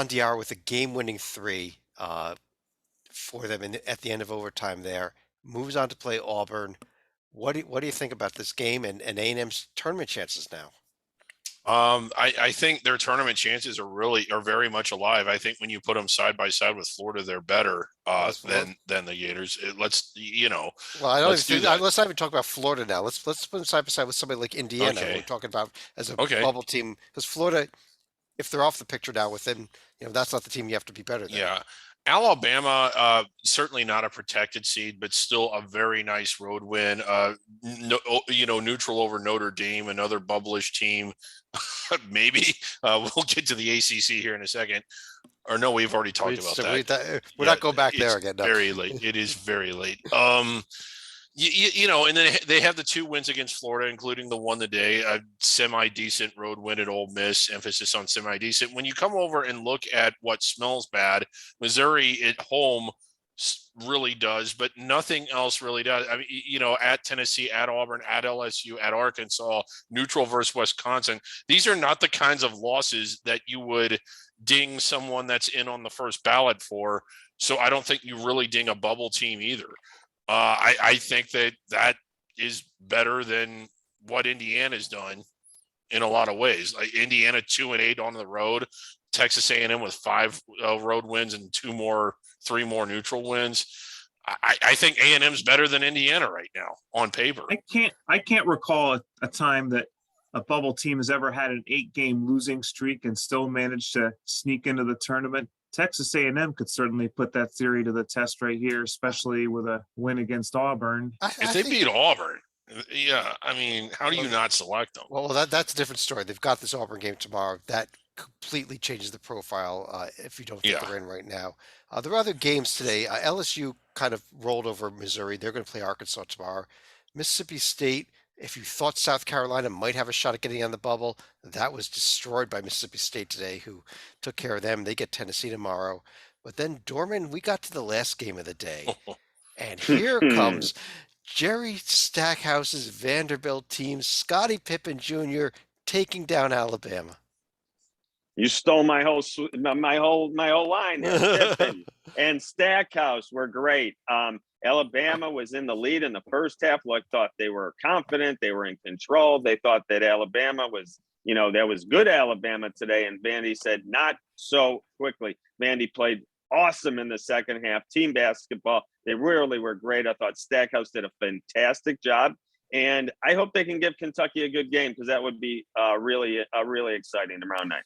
Diarra with a game-winning three for them at the end of overtime there. Moves on to play Auburn. What do you think about this game and A&M's tournament chances now? I think their tournament chances are very much alive. I think when you put them side by side with Florida, they're better than the Gators. Well, I don't even think, let's not even talk about Florida now. Let's put them side by side with somebody like Indiana. Okay. We're talking about as a bubble team because Florida, if they're off the picture now within, that's not the team you have to be better than. Yeah. Alabama, certainly not a protected seed, but still a very nice road win. Neutral over Notre Dame, another bubblish team. Maybe we'll get to the ACC here in a second. Or no, we've already talked about that. We're not going back there again. No. Very late. It is very late. And then they have the 2 wins against Florida, including the one today, a semi-decent road win at Ole Miss, emphasis on semi-decent. When you come over and look at what smells bad, Missouri at home really does, but nothing else really does. I mean, at Tennessee, at Auburn, at LSU, at Arkansas, neutral versus Wisconsin. These are not the kinds of losses that you would ding someone that's in on the first ballot for. So I don't think you really ding a bubble team either. I think that is better than what Indiana's done in a lot of ways. Like Indiana 2-8 on the road, Texas A&M with 5 road wins and 3 more neutral wins. I think A&M's better than Indiana right now on paper. I can't recall a time that a bubble team has ever had an 8-game losing streak and still managed to sneak into the tournament. Texas A&M could certainly put that theory to the test right here, especially with a win against Auburn. If they beat Auburn, yeah, I mean, how do you not select them? Well, that's a different story. They've got this Auburn game tomorrow. That completely changes the profile if you don't think they're in right now. There are other games today. LSU kind of rolled over Missouri. They're going to play Arkansas tomorrow. Mississippi State, if you thought South Carolina might have a shot at getting on the bubble, that was destroyed by Mississippi State today, who took care of them. They get Tennessee tomorrow. But then, Dorman, we got to the last game of the day. And here comes Jerry Stackhouse's Vanderbilt team, Scottie Pippen Jr., taking down Alabama. You stole my whole line there. Pippen and Stackhouse were great. Alabama was in the lead in the first half. Thought they were confident. They were in control. They thought that Alabama was, that was good Alabama today. And Vandy said, not so quickly. Vandy played awesome in the second half. Team basketball. They really were great. I thought Stackhouse did a fantastic job. And I hope they can give Kentucky a good game because that would be really exciting tomorrow night.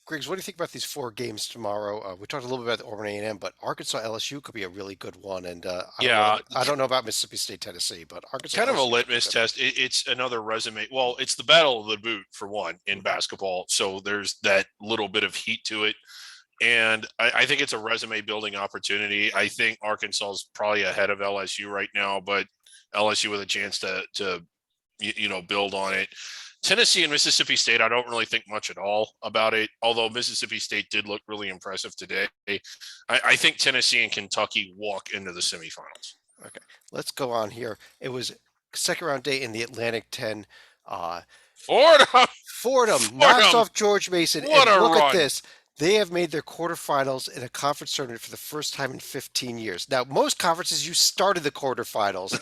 Griggs, what do you think about these 4 games tomorrow? We talked a little bit about the Auburn A&M, but Arkansas LSU could be a really good one. And I don't know about Mississippi State Tennessee, but Arkansas kind of LSU a litmus test. It's another resume. Well, it's the battle of the boot for one in basketball, so there's that little bit of heat to it. And I think it's a resume building opportunity. I think Arkansas is probably ahead of LSU right now, but LSU with a chance to build on it. Tennessee and Mississippi State, I don't really think much at all about it, although Mississippi State did look really impressive today. I think Tennessee and Kentucky walk into the semifinals. Okay, let's go on here. It was second round day in the Atlantic 10. Fordham knocks off George Mason. What and a look run. at this. They have made their quarterfinals in a conference tournament for the first time in 15 years. Now, most conferences, you started the quarterfinals.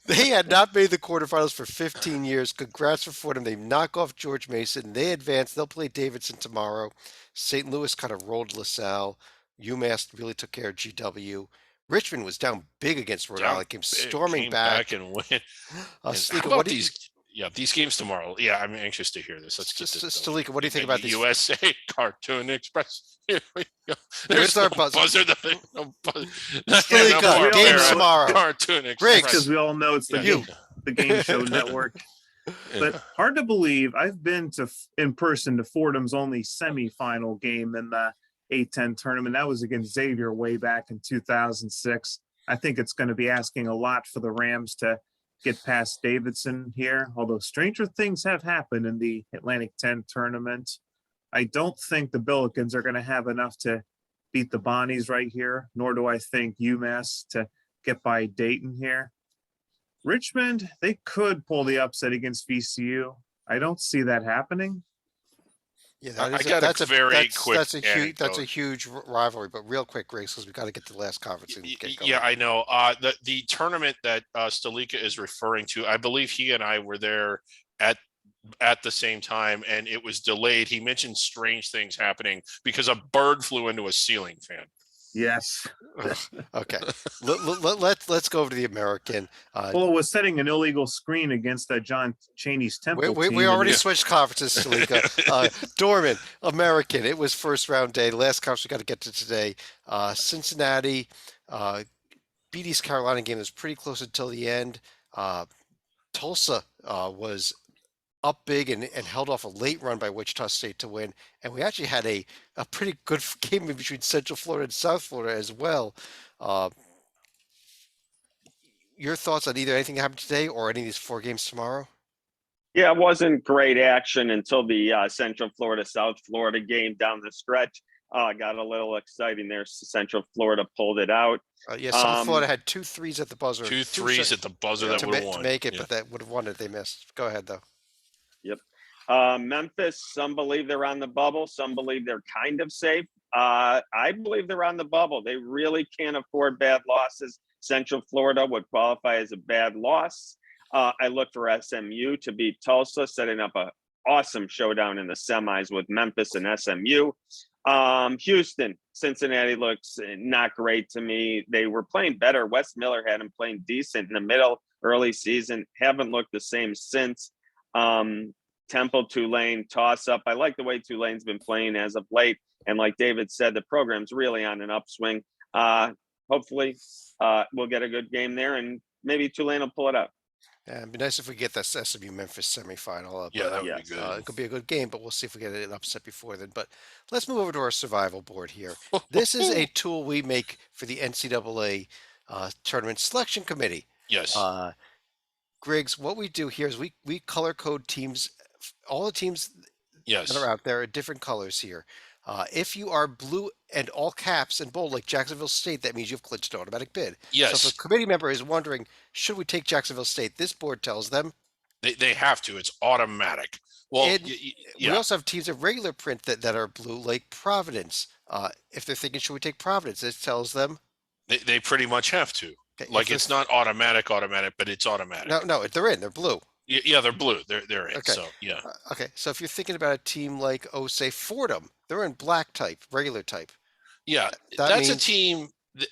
They had not made the quarterfinals for 15 years. Congrats for them. They knock off George Mason. They advance. They'll play Davidson tomorrow. St. Louis kind of rolled LaSalle. UMass really took care of GW. Richmond was down big against Rhode Down Island, came big, storming came back. back and win. And how Stalika, about these? Yeah, these games tomorrow. Yeah, I'm anxious to hear this. Let's get this. Stalika, what do you think about these? USA Cartoon Express. Here we go. Where's There's our no buzzer? buzzer. No buzzer. Stalika, No games Barbera, tomorrow. Cartoon Express. Griggs. Because we all know it's the Game Show Network. But hard to believe, I've been in person to Fordham's only semifinal game in the A10 tournament. That was against Xavier way back in 2006. I think it's going to be asking a lot for the Rams to get past Davidson here, although stranger things have happened in the Atlantic 10 tournament. I don't think the Billikens are going to have enough to beat the Bonnies right here, nor do I think UMass to get by Dayton here. Richmond, they could pull the upset against VCU. I don't see that happening. Yeah, that's a huge rivalry. But real quick, Grace, because we got to get to the last conference. And get going. Yeah, I know. The tournament that Stalika is referring to, I believe he and I were there at the same time, and it was delayed. He mentioned strange things happening because a bird flew into a ceiling fan. Yes. Okay. Let's go over to the American. Well, it was setting an illegal screen against John Chaney's Temple team. We already switched conferences, Stalika. Dorman, American. It was first round day. Last conference we got to get to today. Cincinnati beat East Carolina game. It was pretty close until the end. Tulsa was up big and held off a late run by Wichita State to win. And we actually had a pretty good game in between Central Florida and South Florida as well. Your thoughts on either anything that happened today or any of these 4 games tomorrow? Yeah, it wasn't great action until the Central Florida, South Florida game down the stretch. Got a little exciting there. Central Florida pulled it out. South Florida had 2 threes at the buzzer. 2 threes at the buzzer that would have won. To make it, but that would have won it. They missed. Go ahead, though. Yep. Memphis, some believe they're on the bubble. Some believe they're kind of safe. I believe they're on the bubble. They really can't afford bad losses. Central Florida would qualify as a bad loss. I look for SMU to beat Tulsa, setting up an awesome showdown in the semis with Memphis and SMU. Houston, Cincinnati looks not great to me. They were playing better. Wes Miller had them playing decent in the middle, early season. Haven't looked the same since. Temple, Tulane, toss up. I like the way Tulane's been playing as of late. And like David said, the program's really on an upswing. Hopefully we'll get a good game there and maybe Tulane will pull it up. Yeah, it'd be nice if we get this SMU Memphis semifinal. Yeah, that would be good. It could be a good game, but we'll see if we get an upset before then. But let's move over to our survival board here. This is a tool we make for the NCAA Tournament Selection Committee. Yes. Griggs, what we do here is we color code teams, all the teams that are out there are different colors here. If you are blue and all caps and bold like Jacksonville State, that means you've clinched an automatic bid. Yes. So if a committee member is wondering, should we take Jacksonville State? This board tells them they have to. It's automatic. Well, we also have teams of regular print that are blue, like Providence. If they're thinking, should we take Providence? It tells them they pretty much have to. Okay, like it's not automatic, but it's automatic. No, they're in. They're blue. Yeah, they're blue. They're in. Okay. So yeah. Okay, so if you're thinking about a team like, say Fordham, they're in black type, regular type. Yeah, that's a team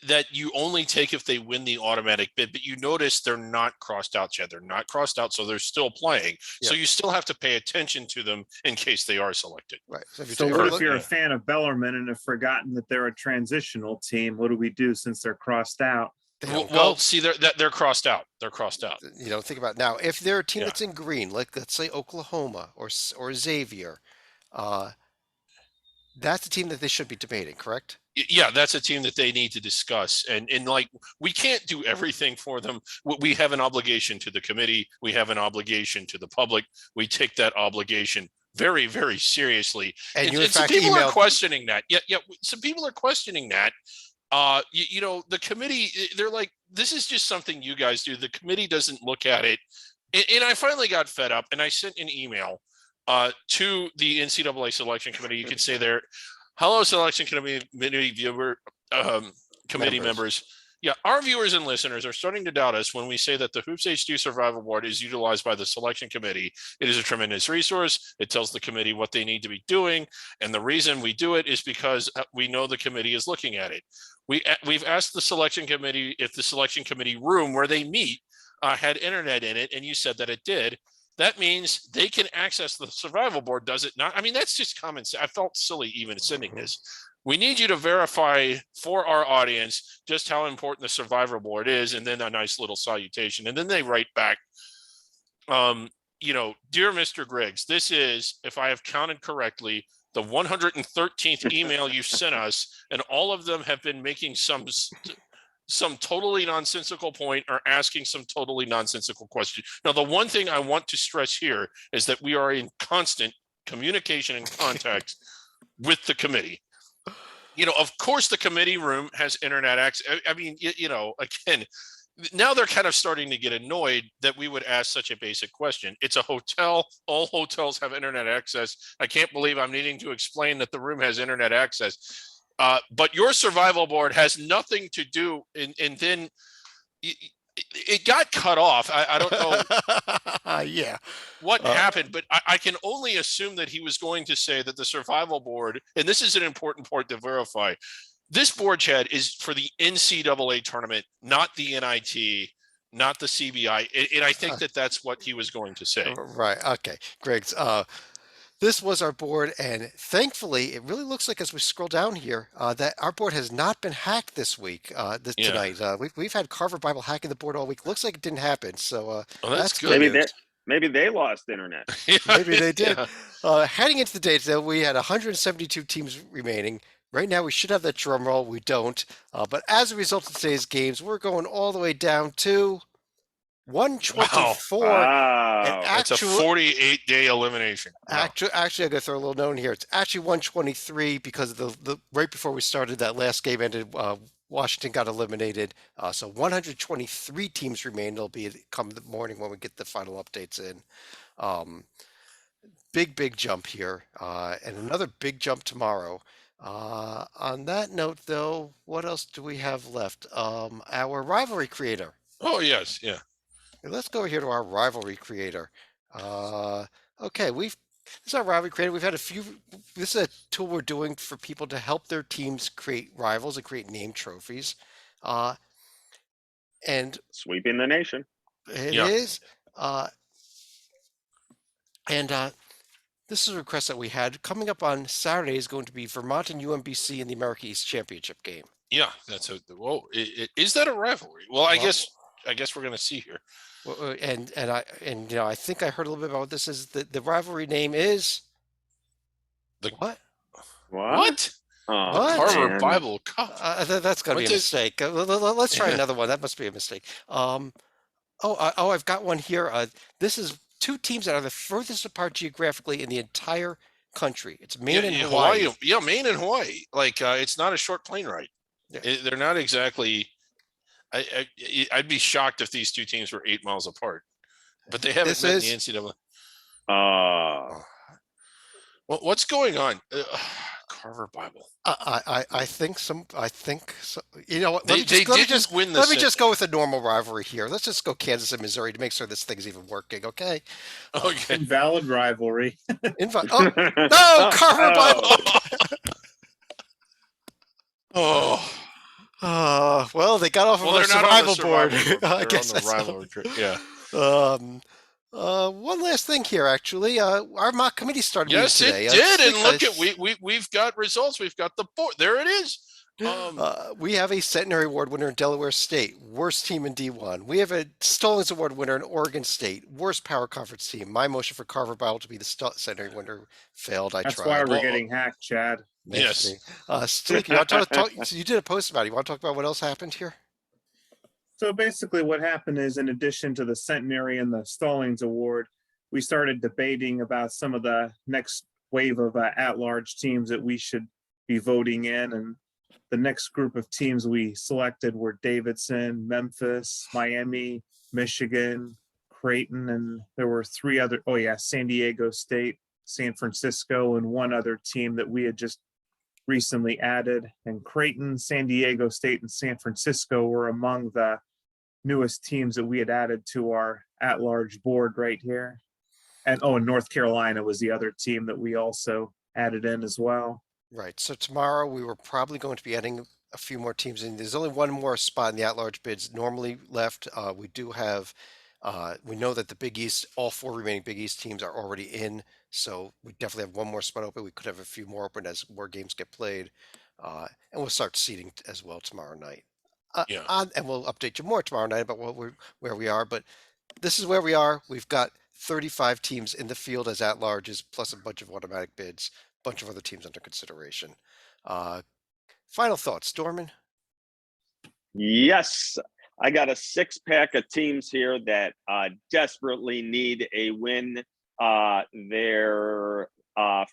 that you only take if they win the automatic bid. But you notice they're not crossed out yet. They're not crossed out, so they're still playing. Yeah. So you still have to pay attention to them in case they are selected. Right. So what if you're a fan of Bellarmine and have forgotten that they're a transitional team? What do we do since they're crossed out? Well, see, they're crossed out. They're crossed out. You know, think about it. Now, if they're a team that's in green, like let's say Oklahoma or Xavier, that's a team that they should be debating, correct? Yeah, that's a team that they need to discuss. And like, we can't do everything for them. We have an obligation to the committee. We have an obligation to the public. We take that obligation very, very seriously. And some people are questioning that. Yeah. Some people are questioning that. You know, the committee, they're like, this is just something you guys do. The committee doesn't look at it. And I finally got fed up and I sent an email to the NCAA selection committee. You can say there, hello, selection committee viewer, committee members. Yeah, our viewers and listeners are starting to doubt us when we say that the Hoops H2 Survival Board is utilized by the selection committee. It is a tremendous resource. It tells the committee what they need to be doing. And the reason we do it is because we know the committee is looking at it. We've asked the selection committee if the selection committee room where they meet had internet in it, and you said that it did. That means they can access the survival board, does it not? I mean, that's just common sense. I felt silly even sending this. We need you to verify for our audience just how important the survivor board is, and then a nice little salutation. And then they write back, you know, dear Mr. Griggs, this is, if I have counted correctly, the 113th email you've sent us, and all of them have been making some totally nonsensical point or asking some totally nonsensical question. Now, the one thing I want to stress here is that we are in constant communication and contact with the committee. You know, of course, the committee room has internet access. I mean, you know, again, now they're kind of starting to get annoyed that we would ask such a basic question. It's a hotel. All hotels have internet access. I can't believe I'm needing to explain that the room has internet access. But your survival board has nothing to do. And then it got cut off. I don't know Yeah. what happened, but I can only assume that he was going to say that the survival board, and this is an important part to verify, this board, Chad, is for the NCAA tournament, not the NIT, not the CBI. And I think that that's what he was going to say. Right. Okay. Griggs. This was our board, and thankfully, it really looks like as we scroll down here that our board has not been hacked this week. Tonight, we've had Carver Bible hacking the board all week. Looks like it didn't happen, so that's good. Maybe they lost internet. Maybe they did. Heading into the date, though, we had 172 teams remaining. Right now, we should have that drum roll. We don't. But as a result of today's games, we're going all the way down to 124. Wow. That's a 48-day elimination. Wow. Actually, I gotta throw a little note in here. It's actually 123 because the right before we started, that last game ended. Washington got eliminated. So 123 teams remain. It'll be come the morning when we get the final updates in. Big jump here, and another big jump tomorrow. On that note, though, what else do we have left? Our Rivalry Creator. Oh yes, yeah. Let's go here to our Rivalry Creator. Okay, this is our Rivalry Creator. We've had a few. This is a tool we're doing for people to help their teams create rivals and create name trophies. And sweeping the nation. It is. This is a request that we had. Coming up on Saturday is going to be Vermont and UMBC in the America East Championship game. Yeah, that's a. Whoa, is that a rivalry? Well, I guess we're going to see here. Well, and you know, I think I heard a little bit about what this is. The rivalry name is the what? What? Carver Bible Cup. That's got to be a mistake. Let's try another one. That must be a mistake. I've got one here. This is two teams that are the furthest apart geographically in the entire country. It's Maine and Hawaii. Yeah, Maine and Hawaii. Like it's not a short plane ride. Yeah. They're not exactly. I'd be shocked if these two teams were 8 miles apart, but they haven't met in the NCAA. What's going on? Carver Bible. I think so. You know what? Let me just go with a normal rivalry here. Let's just go Kansas and Missouri to make sure this thing's even working. Okay. Okay. Invalid rivalry. No, Carver Bible. Well, they got off of our survival board. I guess that's rivalry. Yeah. One last thing here, actually. Our mock committee started today. Yes, it did. And look at we've got results. We've got the board. There it is. We have a Centenary Award winner in Delaware State, worst team in D1. We have a Stallings Award winner in Oregon State, worst power conference team. My motion for Carver Bible to be the Centenary winner failed. That's why we're getting hacked, Chad. Yes. Steve, you want to talk? So you did a post about it. You want to talk about what else happened here? So basically what happened is, in addition to the Centenary and the Stallings Award, we started debating about some of the next wave of at-large teams that we should be voting in. And the next group of teams we selected were Davidson, Memphis, Miami, Michigan, Creighton, and there were three other, San Diego State. San Francisco, and one other team that we had just recently added. And Creighton, San Diego State, and San Francisco were among the newest teams that we had added to our at-large board right here. And North Carolina was the other team that we also added in as well. Right. So tomorrow we were probably going to be adding a few more teams in. There's only one more spot in the at-large bids normally left. We do have, we know that the Big East, all 4 remaining Big East teams are already in. So we definitely have one more spot open. We could have a few more open as more games get played. And we'll start seeding as well tomorrow night. Yeah. And we'll update you more tomorrow night about where we are. But this is where we are. We've got 35 teams in the field as at-larges, plus a bunch of automatic bids, a bunch of other teams under consideration. Final thoughts, Dorman? Yes, I got a 6-pack of teams here that desperately need a win. Their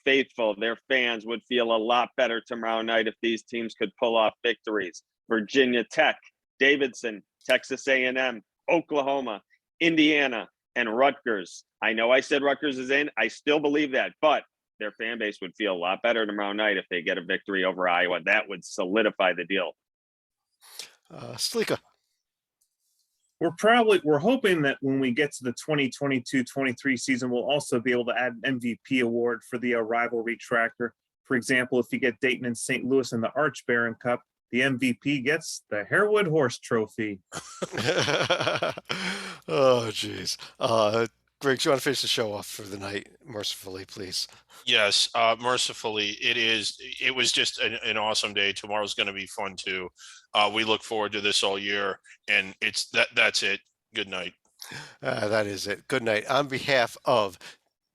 faithful, their fans would feel a lot better tomorrow night if these teams could pull off victories. Virginia Tech, Davidson, Texas A&M, Oklahoma, Indiana, and Rutgers. I know I said Rutgers is in. I still believe that, but their fan base would feel a lot better tomorrow night if they get a victory over Iowa. That would solidify the deal. Slika. We're hoping that when we get to the 2022-23 season, we'll also be able to add an MVP award for the rivalry tracker. For example, if you get Dayton and St. Louis in the Arch Baron Cup, the MVP gets the Harewood Horse Trophy. Oh, geez. Greg, you want to finish the show off for the night, mercifully, please? Yes, mercifully, it was just an awesome day. Tomorrow's going to be fun too. We look forward to this all year, and that's it. Good night. That is it. Good night. On behalf of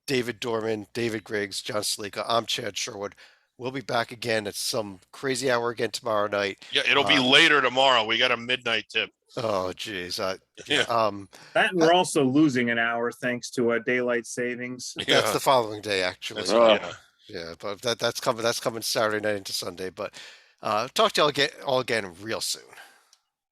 David Dorman, David Griggs, John Slika, I'm Chad Sherwood. We'll be back again at some crazy hour again tomorrow night. Yeah, it'll be later tomorrow. We got a midnight tip. Oh, geez. Yeah. That we're also losing an hour thanks to daylight savings. That's the following day, actually. Yeah. But that's coming Saturday night into Sunday. But talk to y'all all again real soon.